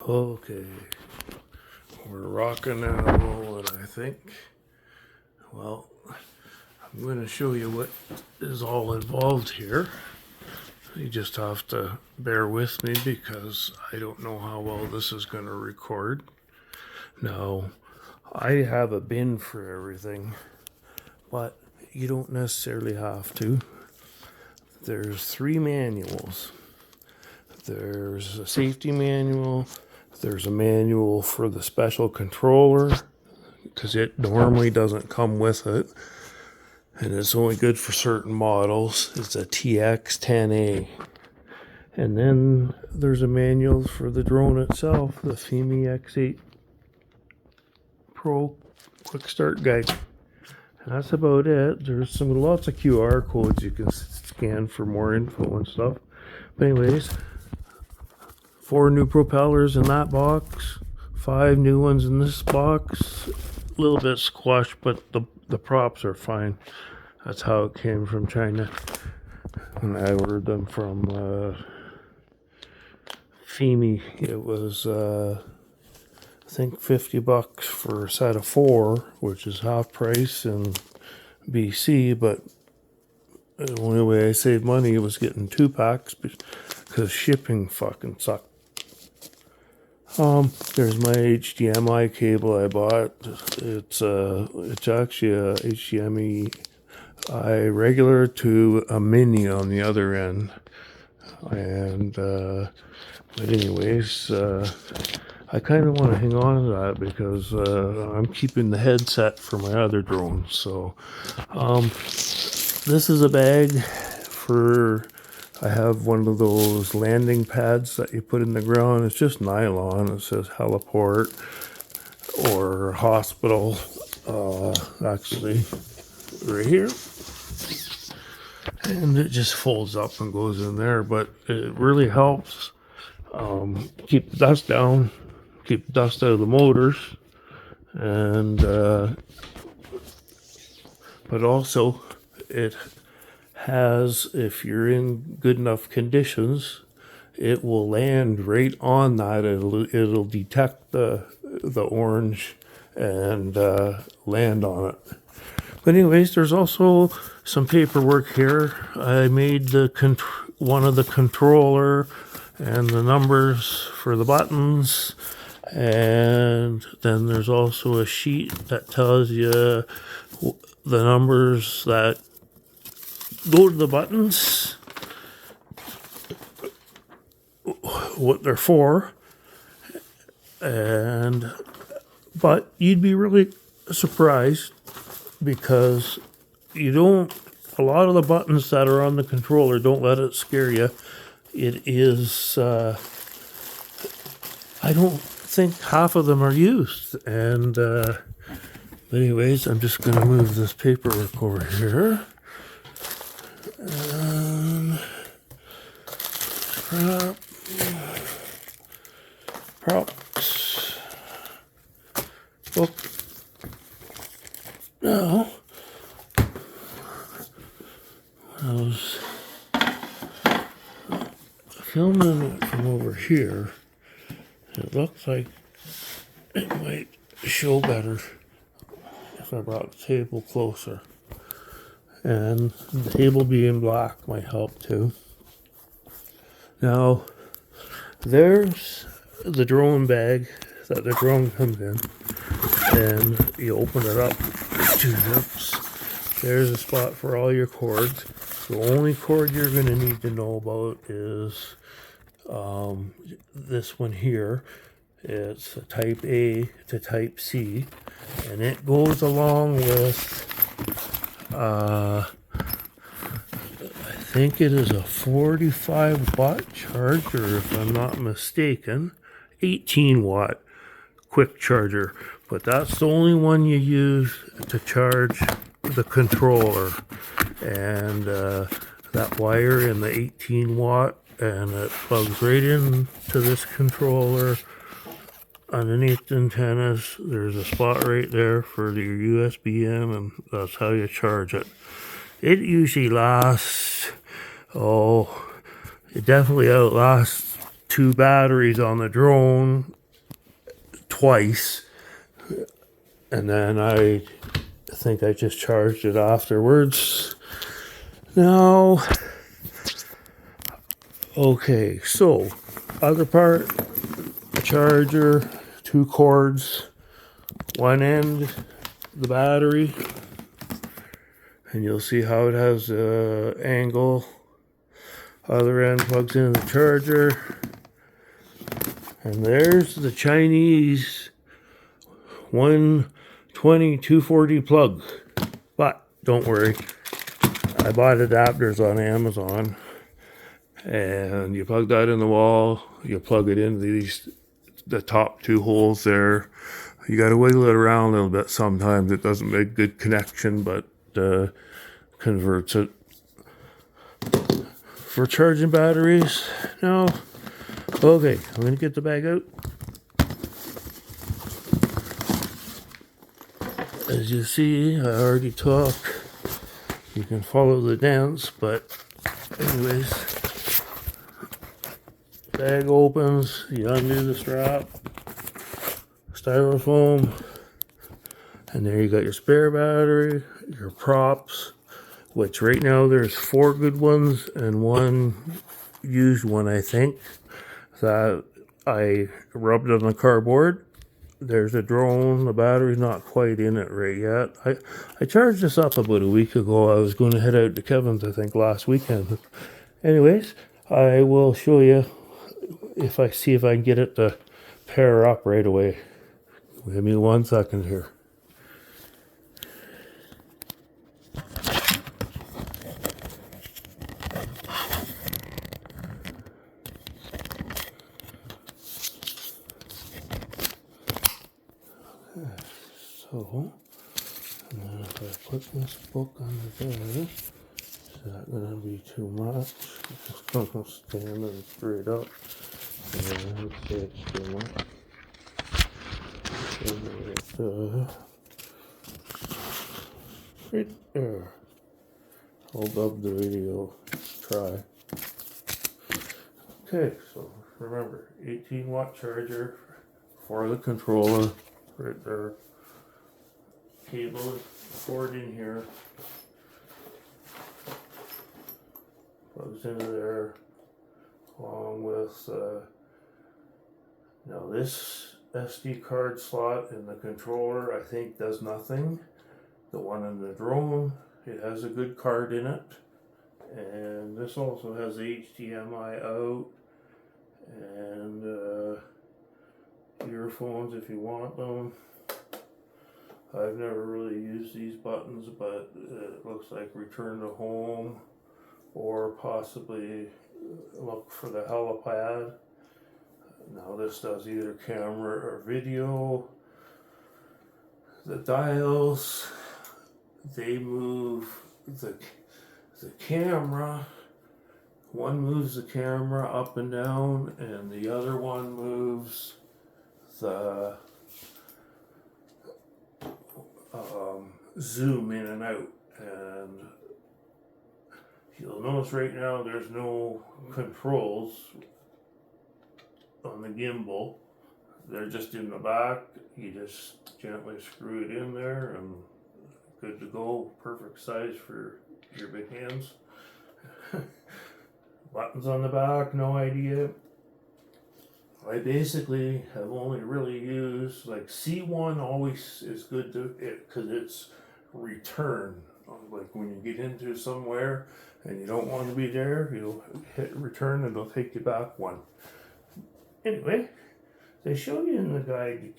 Okay, we're rocking and rolling, I think. Well, I'm going to show you what is all involved here. You just have to bear with me because I don't know how well this is going to record. Now, I have a bin for everything, but you don't necessarily have to. There's 3 manuals. There's a safety manual, there's a manual for the special controller, because it normally doesn't come with it, and it's only good for certain models. It's a TX10A. And then there's a manual for the drone itself, the FIMI X8 Pro Quick Start Guide. And that's about it. There's lots of QR codes you can scan for more info and stuff. But anyways, 4 new propellers in that box, 5 new ones in this box. A little bit squashed, but the props are fine. That's how it came from China. And I ordered them from FIMI. It was I think $50 for a set of 4, which is half price in BC, but the only way I saved money was getting 2 packs because shipping fucking sucked. There's my HDMI cable I bought. It's actually a HDMI regular to a mini on the other end. And but anyways, I kind of want to hang on to that because I'm keeping the headset for my other drone. So this is a bag for. I have one of those landing pads that you put in the ground. It's just nylon. It says heliport or hospital. Actually, right here. And it just folds up and goes in there. But it really helps keep the dust down, keep dust out of the motors. And but also it has, if you're in good enough conditions, it will land right on that. It'll detect the orange and land on it. But anyways, there's also some paperwork here. I made one of the controller and the numbers for the buttons, and then there's also a sheet that tells you the numbers that go to the buttons, what they're for, but you'd be really surprised because a lot of the buttons that are on the controller, don't let it scare you. It is, I don't think half of them are used. And anyways, I'm just going to move this paperwork over here. Props. Book. Now, I was filming it from over here. It looks like it might show better if I brought the table closer. And the table being black might help too. Now, there's the drone bag that the drone comes in, and you open it up, 2 zips. There's a spot for all your cords. The only cord you're going to need to know about is this one here. It's a type A to type C, and it goes along with I think it is a 45-watt charger, if I'm not mistaken. 18-watt quick charger, but that's the only one you use to charge the controller. And that wire in the 18-watt, and it plugs right into this controller. Underneath the antennas, there's a spot right there for your USB in, and that's how you charge it. It usually lasts, it definitely outlasts 2 batteries on the drone, twice, and then I think I just charged it afterwards. Now, okay, so other part, charger, 2 cords, one end, the battery, and you'll see how it has an angle. Other end plugs into the charger, and there's the Chinese 120 240 plug. But don't worry, I bought adapters on Amazon, and you plug that in the wall, you plug it into the top 2 holes there. You got to wiggle it around a little bit sometimes. It doesn't make good connection, but converts it. For charging batteries, now, okay, I'm going to get the bag out. As you see, I already talked. You can follow the dance, but anyways, bag opens, you undo the strap, styrofoam, and there you got your spare battery, your props, which right now there's 4 good ones and 1 used one, I think, that I rubbed on the cardboard. There's a drone. The battery's not quite in it right yet. I charged this up about a week ago. I was going to head out to Kevin's, I think, last weekend. Anyways, I will show you if I can get it to pair up right away. Give me 1 second here. So, and then if I put this book under there, is that going to be too much? It's going to stand it straight up. And then I would say it's too much. And right there. Hold up the video. Try. Okay, so remember, 18-watt charger for the controller. Right there. Cable cord in here, plugs into there, along with now this SD card slot in the controller I think does nothing. The one in the drone, it has a good card in it, and this also has HDMI out and earphones if you want them. I've never really used these buttons, but it looks like return to home or possibly look for the helipad. Now this does either camera or video. The dials, they move the camera. One moves the camera up and down, and the other one moves the zoom in and out. And you'll notice right now there's no controls on the gimbal. They're just in the back. You just gently screw it in there and good to go. Perfect size for your big hands. Buttons on the back, no idea. I basically have only really used, like, C1 always is good to it because it's return. Like when you get into somewhere and you don't want to be there, you'll hit return and it'll take you back 1. Anyway, they show you in the guide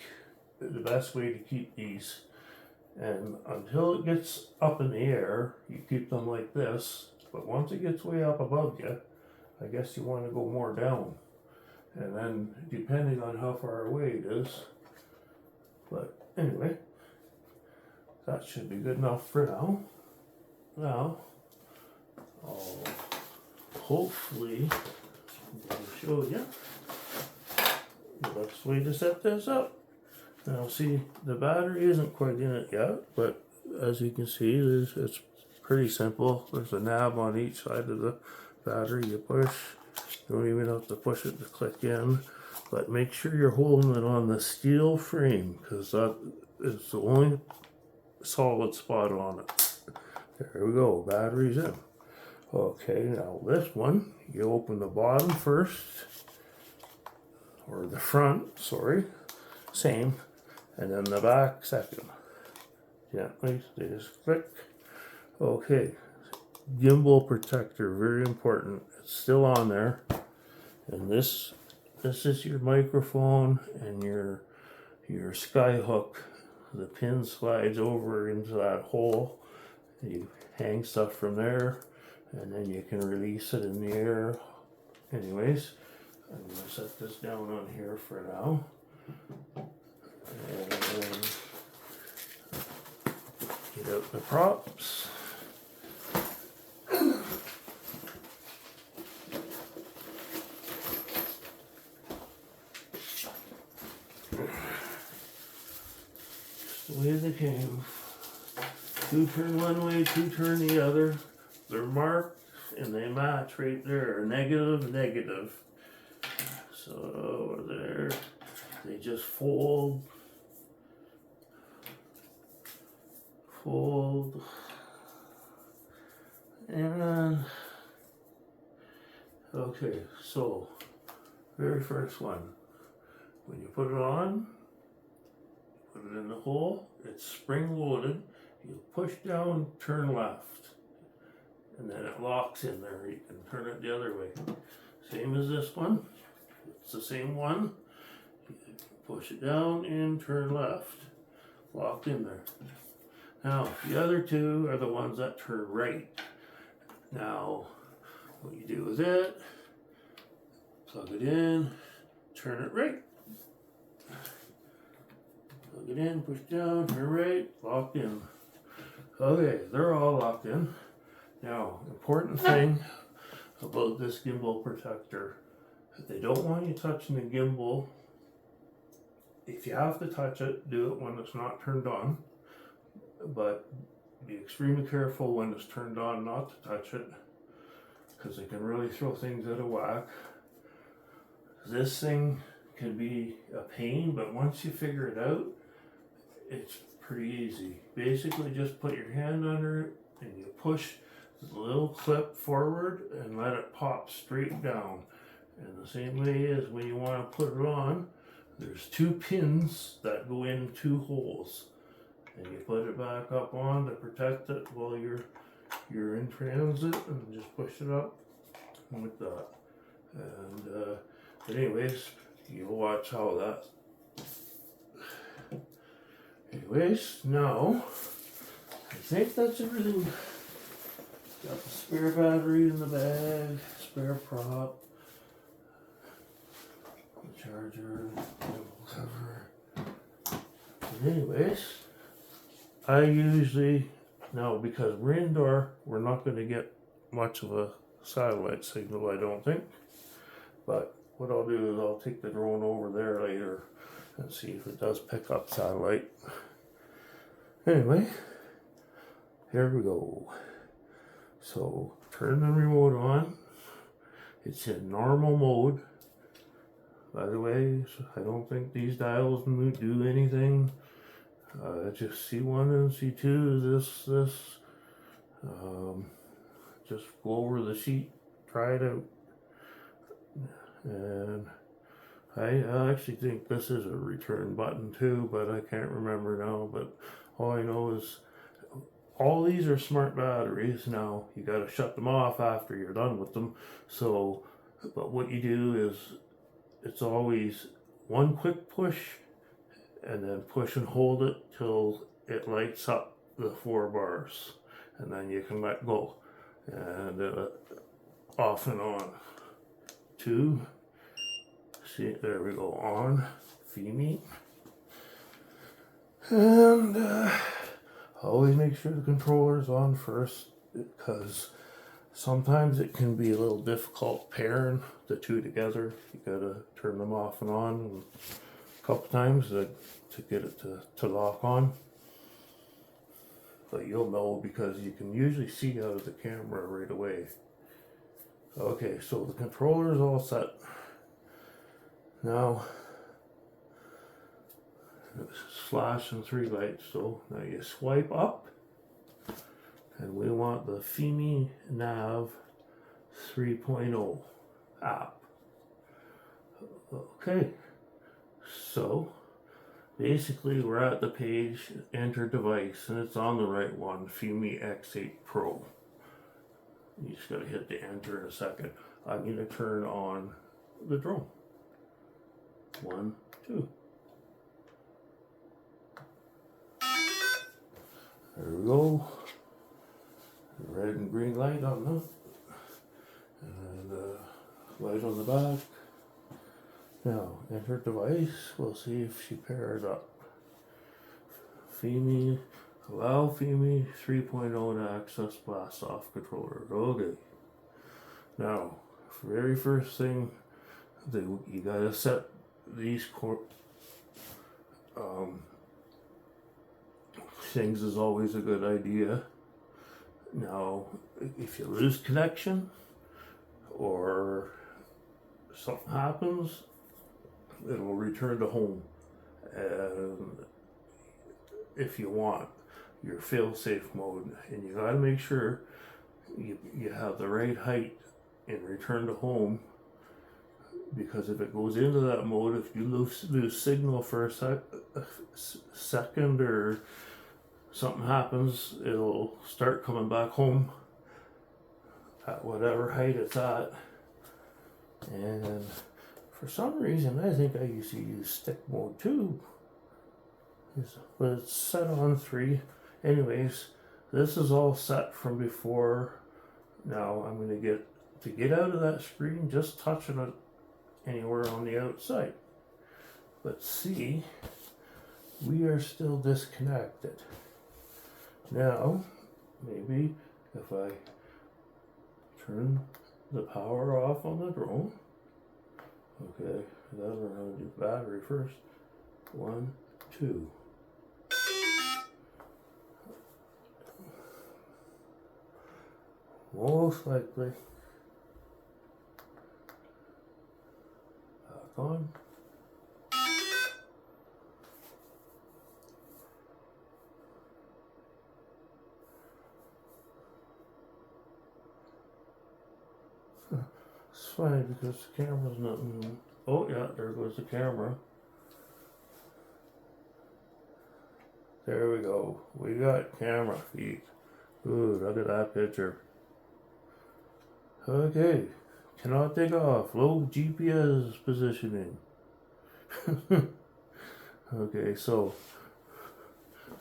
the best way to keep these, and until it gets up in the air you keep them like this, but once it gets way up above you, I guess you want to go more down, and then depending on how far away it is. But anyway, that should be good enough for now. Now I'll hopefully show you the best way to set this up. Now see, the battery isn't quite in it yet, but as you can see, it's pretty simple. There's a knob on each side of the battery. You push, you don't even have to push it to click in. but make sure you're holding it on the steel frame because that is the only solid spot on it. There we go, battery's in. Okay, now this one, you open the bottom first, or the front, sorry, same, and then the back second. Gently, they just click. Okay, gimbal protector, very important. It's still on there. And this is your microphone and your sky hook. The pin slides over into that hole. You hang stuff from there, and then you can release it in the air. Anyways, I'm going to set this down on here for now. And get out the props. Just the way they came. Two turn one way, two turn the other. They're marked and they match right there. Negative, negative. So there, they just fold, and okay, so very first one, when you put it on, put it in the hole, it's spring loaded, you push down, turn left, and then it locks in there. You can turn it the other way. Same as this one, it's the same one. You push it down and turn left, locked in there. Now, the other two are the ones that turn right. Now, what you do with it, plug it in, turn it right. Plug it in, push down, turn right, locked in. Okay, they're all locked in. Now, important thing about this gimbal protector, they don't want you touching the gimbal. If you have to touch it, do it when it's not turned on. But be extremely careful when it's turned on not to touch it, because it can really throw things out of whack. This thing can be a pain, but once you figure it out, it's pretty easy. Basically just put your hand under it and you push the little clip forward and let it pop straight down. And the same way as when you want to put it on, there's two pins that go in two holes. And you put it back up on to protect it while you're in transit, and just push it up like that. And anyways, you'll watch how that. Anyways, now I think that's everything. Got the spare battery in the bag, spare prop, the charger, the cover. And anyways, I usually, now because we're indoor, we're not going to get much of a satellite signal, I don't think. But what I'll do is I'll take the drone over there later and see if it does pick up satellite. Anyway, here we go. So turn the remote on. It's in normal mode. By the way, I don't think these dials do anything. Just C1 and C2, just go over the sheet, try it out. And I actually think this is a return button too, but I can't remember now. But all I know is all these are smart batteries. Now you got to shut them off after you're done with them. So, but what you do is it's always one quick push and then push and hold it till it lights up the 4 bars, and then you can let go, and off and on. 2, see, there we go, on, FEMI, and always make sure the controller's on first, because sometimes it can be a little difficult pairing the two together. You gotta turn them off and on a couple times to get it to lock on. But you'll know because you can usually see out of the camera right away. Okay, so the controller is all set. Now, it's flashing 3 lights, so now you swipe up, and we want the FIMI Nav 3.0 app. Okay, so basically we're at the page, enter device, and it's on the right one, FIMI X8 Pro. You just gotta hit the enter in a second. I'm gonna turn on the drone. 1, 2. There we go. Red and green light on that. And light on the back. Now, enter device. We'll see if she paired up. FIMI, allow FIMI 3.0 to access blast off controller. Okay. Now, very first thing, you gotta set these things is always a good idea. Now, if you lose connection or something happens, it'll return to home. And if you want your fail-safe mode, and you gotta make sure you have the right height in return to home, because if it goes into that mode, if you lose signal for a second or something happens, it'll start coming back home at whatever height it's at. And for some reason, I think I used to use stick mode too, but it's set on 3. Anyways, this is all set from before. Now I'm going to get out of that screen, just touching it anywhere on the outside. But see, we are still disconnected. Now, maybe if I turn the power off on the drone, okay, then we're going to do battery first. 1, 2. Most likely back on. It's funny because the camera's not moving. Oh yeah, there goes the camera. There we go. We got camera feed. Ooh, look at that picture. Okay, cannot take off. Low GPS positioning. Okay, so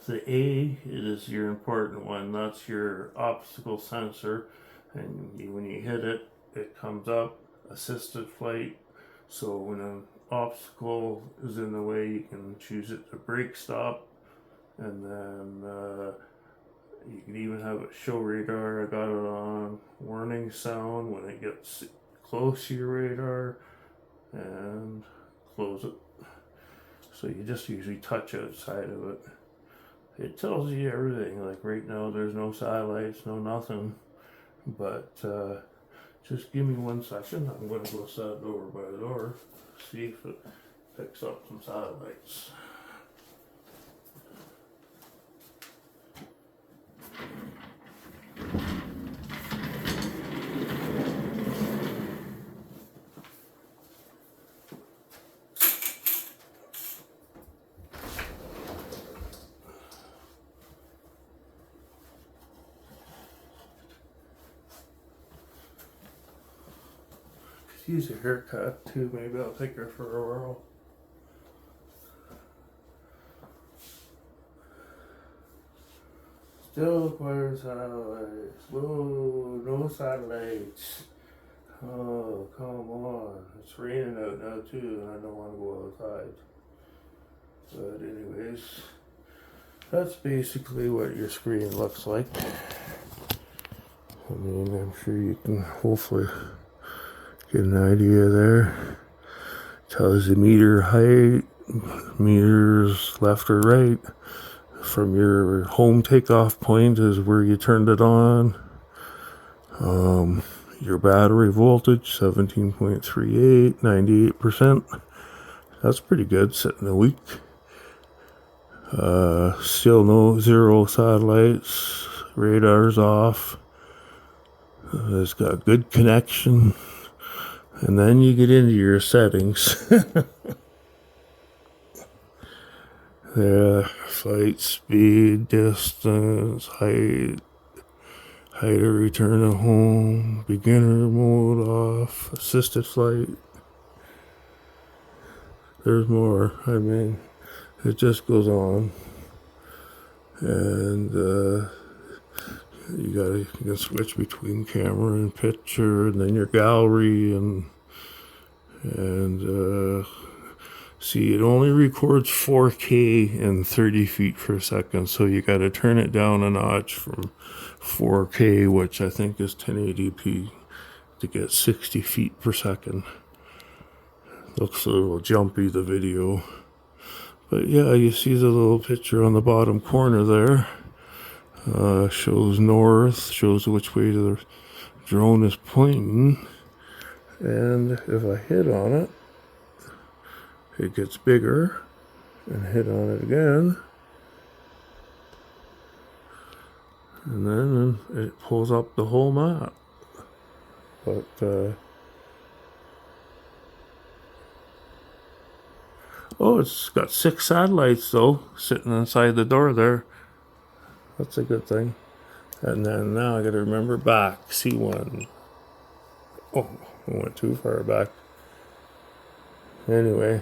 the A is your important one. That's your obstacle sensor, and when you hit it, it comes up, assisted flight. So when an obstacle is in the way, you can choose it to brake stop, and then you can even have it show radar. I got it on warning sound when it gets close to your radar, and close it. So you just usually touch outside of it. It tells you everything. Like right now there's no satellites, no nothing, but just give me 1 second. I'm going to go set it over by the door, see if it picks up some satellites. Use a haircut too. Maybe I'll take her for a whirl. Still requires satellites. Whoa, no satellites. Oh, come on. It's raining out now too, and I don't want to go outside. But anyways, that's basically what your screen looks like. I mean, I'm sure you can hopefully get an idea there. Tells you meter height, meters left or right. From your home takeoff point is where you turned it on. Your battery voltage, 17.38, 98%. That's pretty good, sitting a week. Still no zero satellites. Radar's off. It's got good connection. And then you get into your settings. Flight speed, distance, height of return to home, beginner mode off, assisted flight. There's more. I mean, it just goes on. And you can switch between camera and picture, and then your gallery, and see, it only records 4K and 30 feet per second, so you got to turn it down a notch from 4K, which I think is 1080p, to get 60 feet per second. Looks a little jumpy, the video. But yeah, you see the little picture on the bottom corner there. Shows north, shows which way the drone is pointing. And if I hit on it, it gets bigger, and hit on it again. And then it pulls up the whole map. But oh, it's got 6 satellites though, sitting inside the door there. That's a good thing. And then now I gotta remember back, C1. Oh, I went too far back. Anyway,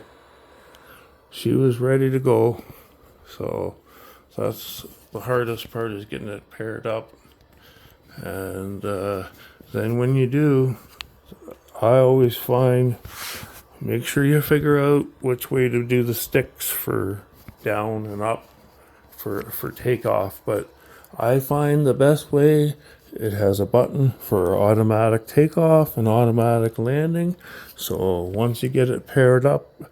she was ready to go. So that's the hardest part, is getting it paired up. And then when you do, I always find, make sure you figure out which way to do the sticks for down and up for takeoff. But I find the best way, it has a button for automatic takeoff and automatic landing. So once you get it paired up,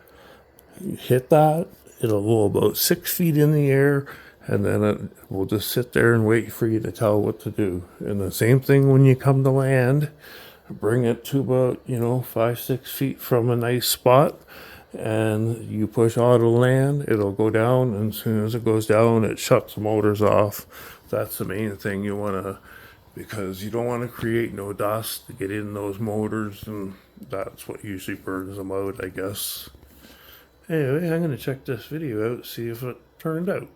you hit that, it'll go about 6 feet in the air, and then it will just sit there and wait for you to tell what to do. And the same thing when you come to land, bring it to about 5-6 feet from a nice spot, and you push auto land, it'll go down, and as soon as it goes down, it shuts the motors off. That's the main thing you want to, because you don't want to create no dust to get in those motors, and that's what usually burns them out, I guess. Anyway, I'm going to check this video out, see if it turned out.